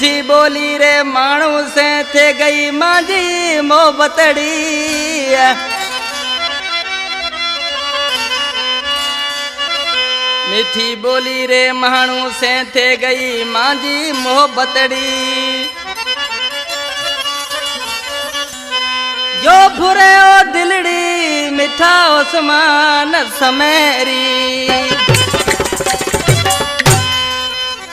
मीठी बोली रे मानू से थे गई मांझी मोहब्बतड़ी। मीठी बोली रे मानू से थे गई मांझी मोहब्बतड़ी। जो फुरे ओ दिलड़ी मिठा ओसमान समेरी।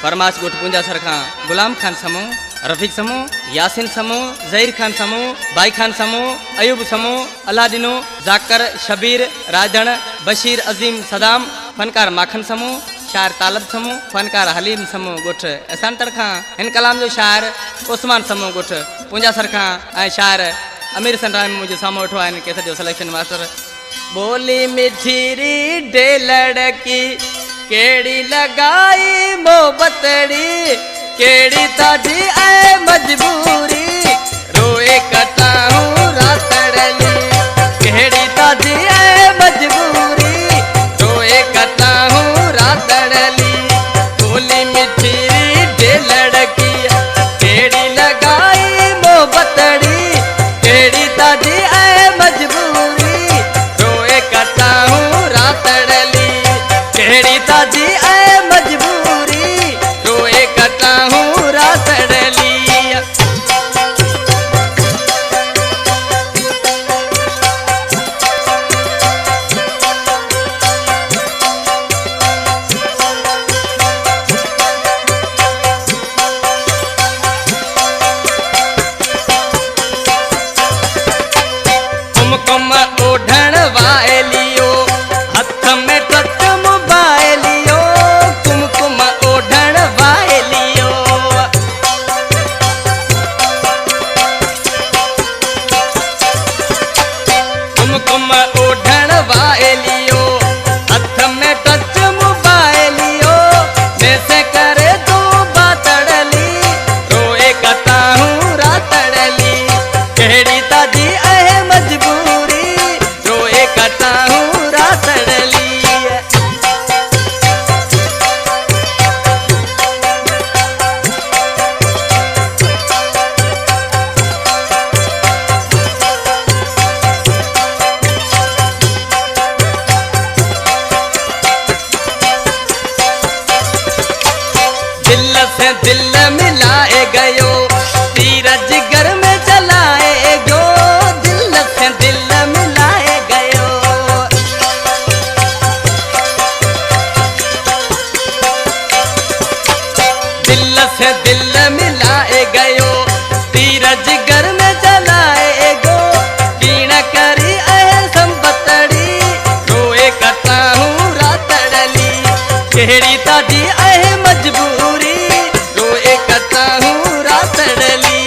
फरमाश गोट पुंजा सरखा गुलाम खान समूह, रफीक समूह, यासिन समूह, जहीर खान समूह, भाई खान समूह, अयूब समूह, अलादीनो, जाकर, शबीर, राजधन, बशीर, अजीम, सदाम, फनकार माखन समूह, शायर तालब समूह, फनकार हलीम समूह गोठ एहसान तरखा। इन कलाम जो शायर उस्मान समूह गोठ पुंजा सरखा ऐं शायर अमीर संराम मुझे सामो उठो आहिनि केसर जो सिलेक्शन मास्टर। बोली मिठी री ढेलड़की केड़ी लगाई मोहब्बतड़ी। केड़ी ताजी ऐ मजबूरी रोए कटाऊं रातड़ली। केड़ी ताजी ऐ मजबूरी रोए कटाऊं रातड़ली। बोली मिठी री ढेलड़की केड़ी लगाई मोहब्बतड़ी। केड़ी ताजी ऐ मजबूरी रोए कटाऊं रातड़ली। केड़ी ताजी ऐ मजबूरी रोए कटाऊं रातड़ली। कुमकुम ओढ़ण वालियो हथ में टच मोबाइलियो। कुमकुम ओढ़ण वालियो कुमकुम ओढ़ण वालियो हथ में टच मोबाइलियो। जैसे करे तो बातड़ली रोए कटाऊं रातड़ली। केड़ी ताजी ऐ मजबूरी रोए कटाऊं रातड़ली। दिल से दिल मिलाए गयो तीरज घर में चलाए गयो। दिल से दिल मिलाए गयो। दिल से दिल मिलाए गयो तीरज घर में चलाए गो। कीण करी ऐ संपतड़ी रोए कटाऊं रातड़ली। केड़ी ताजी ऐ मजबूरी रोए कटाऊं रातड़ली।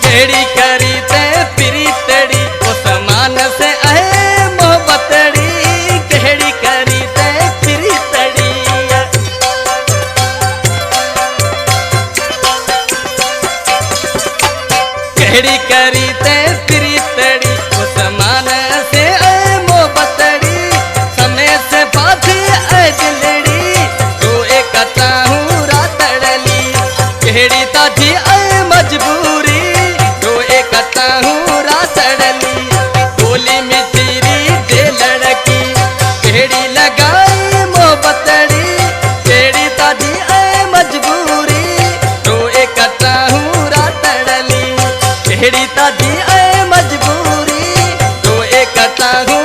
केड़ी करी ते प्रीतड़ी ओसमान से ऐ मोहब्बतड़ी। केड़ी करी ते प्रीतड़ी केड़ी करी ते प्रीतड़ी ओसमान से ऐ मोहब्बतड़ी। समय से बाधी ऐ दिलड़ी रोए कटाऊं रातड़ली। केड़ी ताजी ऐ मजबूरी रोए कटाऊं रातड़ली। बोली मिठी री ढेलड़की केड़ी लगाई मोहब्बतड़ी। केड़ी ताजी ऐ मजबूरी रोए कटाऊं रातड़ली। केड़ी ताजी ऐ मजबूरी रोए कटाऊं